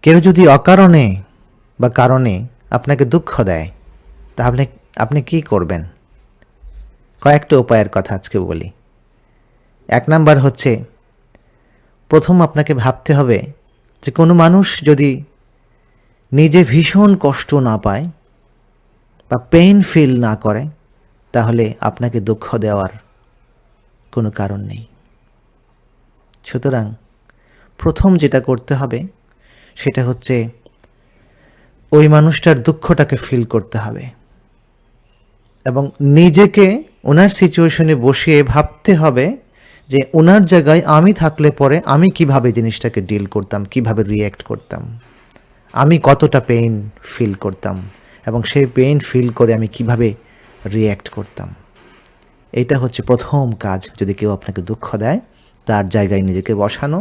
কেউ যদি অকারণে বা কারণে আপনাকে দুঃখ দেয়, তাহলে আপনি কি করবেন? কয়েকটা উপায়ের কথা আজকে বলি। 1 নাম্বার হচ্ছে, প্রথম আপনাকে ভাবতে হবে যে কোনো মানুষ যদি নিজে ভীষণ কষ্ট না পায় বা পেইন ফিল না করে, তাহলে আপনাকে দুঃখ দেওয়ার কোনো কারণ নেই। সুতরাং প্রথম যেটা করতে হবে সেটা হচ্ছে ওই মানুষটার দুঃখটাকে ফিল করতে হবে এবং নিজেকে ওনার সিচুয়েশনে বসিয়ে ভাবতে হবে যে ওনার জায়গায় আমি থাকলে পরে আমি কিভাবে জিনিসটাকে ডিল করতাম, কিভাবে রিয়্যাক্ট করতাম, আমি কতটা পেইন ফিল করতাম এবং সেই পেইন ফিল করে আমি কিভাবে রিয়্যাক্ট করতাম। এটা হচ্ছে প্রথম কাজ। যদি কেউ আপনাকে দুঃখ দেয়, তার জায়গায় নিজেকে বসানো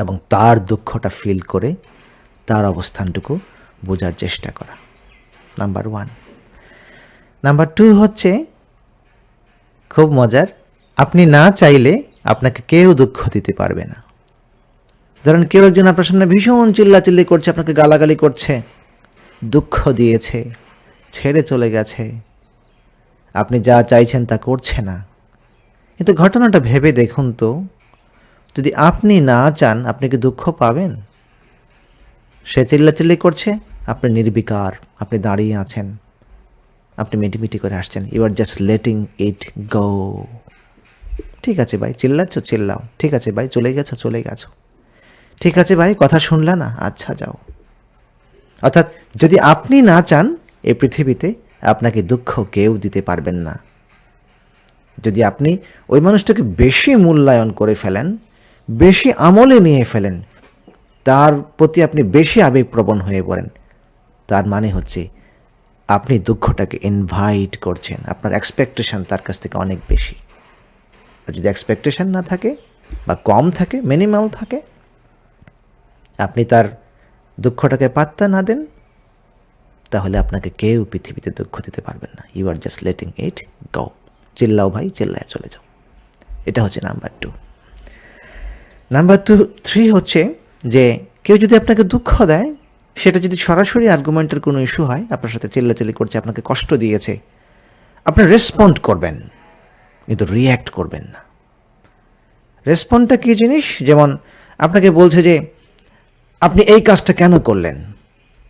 এবং তার দুঃখটা ফিল করে তার অবস্থানটুকু বোঝার চেষ্টা করা, নাম্বার 1। নাম্বার 2 হচ্ছে খুব মজার, আপনি না চাইলে আপনাকে কেউ দুঃখ দিতে পারবে না। ধরেন কেউ একজন আপনার সামনে ভীষণ চিল্লাচিল্লি করছে, আপনাকে গালাগালি করছে, দুঃখ দিয়েছে, ছেড়ে চলে গেছে, আপনি যা চাইছেন তা করছে না। কিন্তু ঘটনাটা ভেবে দেখুন তো, যদি আপনি না চান, আপনি কি দুঃখ পাবেন? সে চিল্লাচিল্লি করছে, আপনি নির্বিকার, আপনি দাঁড়িয়ে আছেন, আপনি মিটিমিটি করে আসছেন, ইউ আর জাস্ট লেটিং ইট গো। ঠিক আছে ভাই, চিল্লাচ্ছ চিল্লাও, ঠিক আছে ভাই, চলে গেছো চলে গেছো, ঠিক আছে ভাই, কথা শুনলা না, আচ্ছা যাও। অর্থাৎ যদি আপনি না চান, এই পৃথিবীতে আপনাকে দুঃখ কেউ দিতে পারবেন না। যদি আপনি ওই মানুষটাকে বেশি মূল্যায়ন করে ফেলেন, বেশি আমলে নিয়ে ফেলেন, তার প্রতি আপনি বেশি আবেগপ্রবণ হয়ে পড়েন, তার মানে হচ্ছে আপনি দুঃখটাকে ইনভাইট করছেন, আপনার এক্সপেকটেশন তার কাছ থেকে অনেক বেশি। আর যদি এক্সপেকটেশন না থাকে বা কম থাকে, মিনিমাল থাকে, আপনি তার দুঃখটাকে পাত্তা না দেন, তাহলে আপনাকে কেউ পৃথিবীতে দুঃখ দিতে পারবেন না। ইউ আর জাস্ট লেটিং ইট গো। চিল্লাও ভাই, চিল্লায় চলে যাও। এটা হচ্ছে নাম্বার 2। নাম্বার 3 হচ্ছে যে কেউ যদি আপনাকে দুঃখ দেয়, সেটা যদি সরাসরি আর্গুমেন্টের কোনো ইস্যু হয়, আপনার সাথে চিল্লাচিল্লি করছে, আপনাকে কষ্ট দিয়েছে, আপনি রেসপন্ড করবেন, কিন্তু রিয়্যাক্ট করবেন না। রেসপন্ডটা কী জিনিস? যেমন আপনাকে বলছে যে আপনি এই কাজটা কেন করলেন,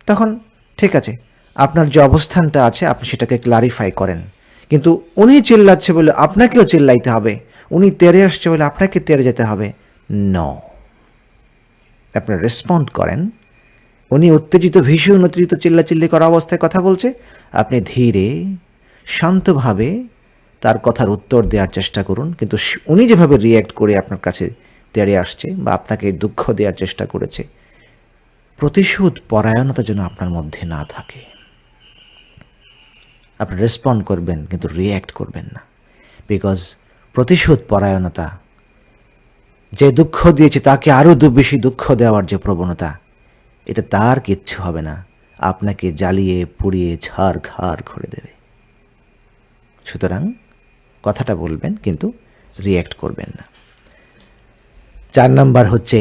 তখন ঠিক আছে, আপনার যে অবস্থানটা আছে আপনি সেটাকে ক্লারিফাই করেন, কিন্তু উনি চিল্লাচ্ছে বলে আপনাকেও চিল্লাইতে হবে, উনি তেড়ে আসছে বলে আপনাকে তেড়ে যেতে হবে, নো। আপনি রেসপন্ড করেন। উনি উত্তেজিত, ভীষণ উত্তেজিত, চিল্লাচিল্লি করা অবস্থায় কথা বলছে, আপনি ধীরে শান্তভাবে তার কথার উত্তর দেওয়ার চেষ্টা করুন, কিন্তু উনি যেভাবে রিয়্যাক্ট করে আপনার কাছে তেড়ে আসছে বা আপনাকে দুঃখ দেওয়ার চেষ্টা করেছে, প্রতিশোধ পরায়ণতা যেন আপনার মধ্যে না থাকে। আপনি রেসপন্ড করবেন কিন্তু রিয়্যাক্ট করবেন না, বিকজ প্রতিশোধ পরায়ণতা, যে দুঃখ দিয়েছে তাকে আরও বেশি দুঃখ দেওয়ার যে প্রবণতা, এটা তার কিচ্ছু হবে না, আপনাকে জ্বালিয়ে পুড়িয়ে ছারখার করে দেবে। সুতরাং কথাটা বলবেন কিন্তু রিয়্যাক্ট করবেন না। 4 নাম্বার হচ্ছে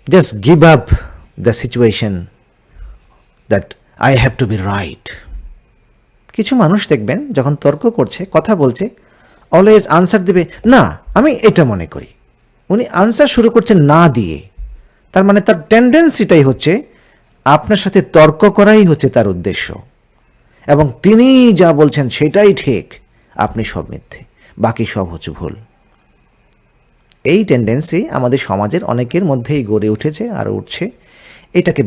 just give up the situation that I have to be right. কিছু মানুষ দেখবেন যখন তর্ক করছে, কথা বলছে, অলওয়েজ আনসার দেবে না, আমি এটা মনে করি। উনি আনসার শুরু করছেন না দিয়ে, তার মানে তার টেন্ডেন্সিটাই হচ্ছে আপনার সাথে তর্ক করাই হচ্ছে তার উদ্দেশ্য, এবং তিনি যা বলছেন সেটাই ঠিক, আপনি সব মিথ্যে, বাকি সব হচ্ছে ভুল। এই টেন্ডেন্সি আমাদের সমাজের অনেকের মধ্যেই গড়ে উঠেছে আর উঠছে। এটাকে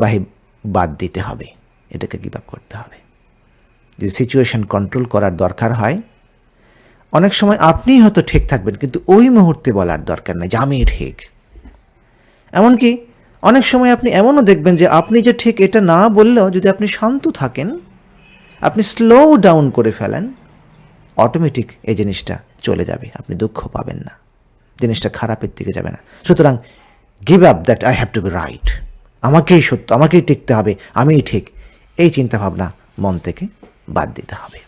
বাদ দিতে হবে, এটাকে গিভ আপ করতে হবে। যদি সিচুয়েশন কন্ট্রোল করার দরকার হয়, অনেক সময় আপনিই হয়তো ঠিক থাকবেন, কিন্তু ওই মুহূর্তে বলার দরকার নেই যে আমি ঠিক। এমনকি অনেক সময় আপনি এমনও দেখবেন যে আপনি যে ঠিক এটা না বললেও যদি আপনি শান্ত থাকেন, আপনি স্লো ডাউন করে ফেলেন, অটোমেটিক এই জিনিসটা চলে যাবে, আপনি দুঃখ পাবেন না, জিনিসটা খারাপের দিকে যাবে না। সুতরাং give up that I have to be right, আমাকেই সত্য, আমাকেই টিকতে হবে, আমিই ঠিক, এই চিন্তাভাবনা মন থেকে বাদ দিতে হবে।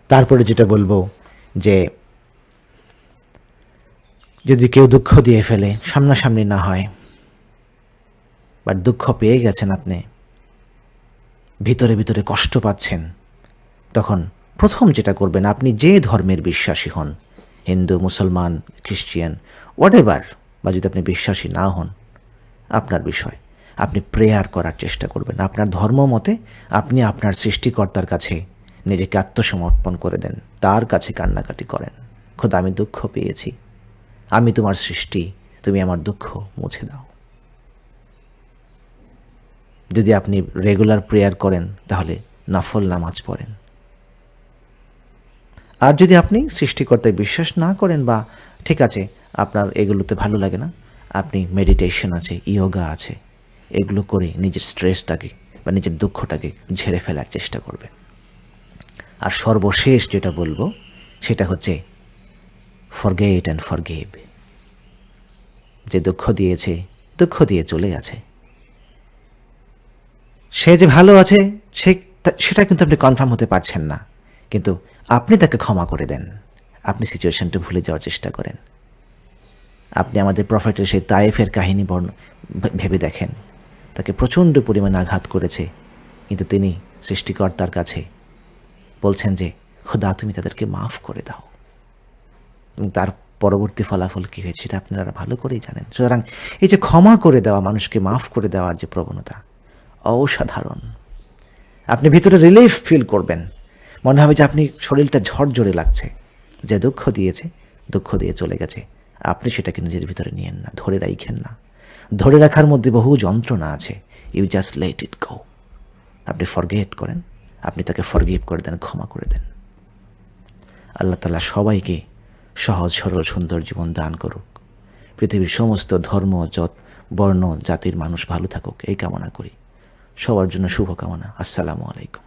তারপরে যেটা বলবো যে যদি কেউ দুঃখ দিয়ে ফেলে, সামনাসামনি না হয়, বাট দুঃখ পেয়ে গেছেন, আপনি ভিতরে ভিতরে কষ্ট পাচ্ছেন, তখন প্রথম যেটা করবেন, আপনি যে ধর্মের বিশ্বাসী হন, হিন্দু, মুসলমান, খ্রিস্টিয়ান, হোয়াটএভার, বা যদি আপনি বিশ্বাসী না হন, আপনার বিষয়, আপনি প্রেয়ার করার চেষ্টা করবেন। আপনার ধর্ম মতে আপনি আপনার সৃষ্টিকর্তার কাছে নিজেকে আত্মসমর্পণ করে দেন, তার কাছে কান্নাকাটি করেন, খোদা আমি দুঃখ পেয়েছি, আমি তোমার সৃষ্টি, তুমি আমার দুঃখ মুছে দাও। যদি আপনি রেগুলার প্রেয়ার করেন তাহলে নফল নামাজ পড়েন। আর যদি আপনি সৃষ্টিকর্তায় বিশ্বাস না করেন, বা ঠিক আছে আপনার এগুলোতে ভালো লাগে না, আপনি মেডিটেশন আছে, ইয়োগা আছে, এগুলো করে নিজের স্ট্রেসটাকে বা নিজের দুঃখটাকে ঝেড়ে ফেলার চেষ্টা করবেন। আর সর্বশেষ যেটা বলবো সেটা হচ্ছে ফরগেট অ্যান্ড ফরগিভ। যে দুঃখ দিয়েছে, দুঃখ দিয়ে চলে গেছে, সে যে ভালো আছে সেটা কিন্তু আপনি কনফার্ম হতে পারছেন না, কিন্তু আপনি তাকে ক্ষমা করে দেন, আপনি সিচুয়েশনটা ভুলে যাওয়ার চেষ্টা করেন। আপনি আমাদের প্রফেটের সেই তায়েফের কাহিনী ভেবে দেখেন, তাকে প্রচণ্ড পরিমাণে আঘাত করেছে, কিন্তু তিনি সৃষ্টিকর্তার কাছে বলছেন যে খোদা তুমি তাদেরকে মাফ করে দাও, এবং তার পরবর্তী ফলাফল কী হয়েছে সেটা আপনারা ভালো করেই জানেন। সুতরাং এই যে ক্ষমা করে দেওয়া, মানুষকে মাফ করে দেওয়ার যে প্রবণতা, অসাধারণ। আপনি ভিতরে রিলিফ ফিল করবেন, মনে হবে যে আপনি শরীরটা ঝরঝরে লাগছে। যে দুঃখ দিয়েছে, দুঃখ দিয়ে চলে গেছে, আপনি সেটাকে নিজের ভিতরে নিয়েন না, ধরে রাখেন না। ধরে রাখার মধ্যে বহু যন্ত্রণা আছে। ইউ জাস্ট লেট ইট গো। আপনি ফরগেট করেন, আপনি তাকে ফরগিভ করে দেন, ক্ষমা করে দেন। আল্লাহ তাআলা সবাইকে সহজ সরল সুন্দর জীবন দান করুক। পৃথিবীর সমস্ত ধর্ম, বর্ণ, জাতির মানুষ ভালো থাকুক, এই কামনা করি। সবার জন্য শুভকামনা। আসসালামু আলাইকুম।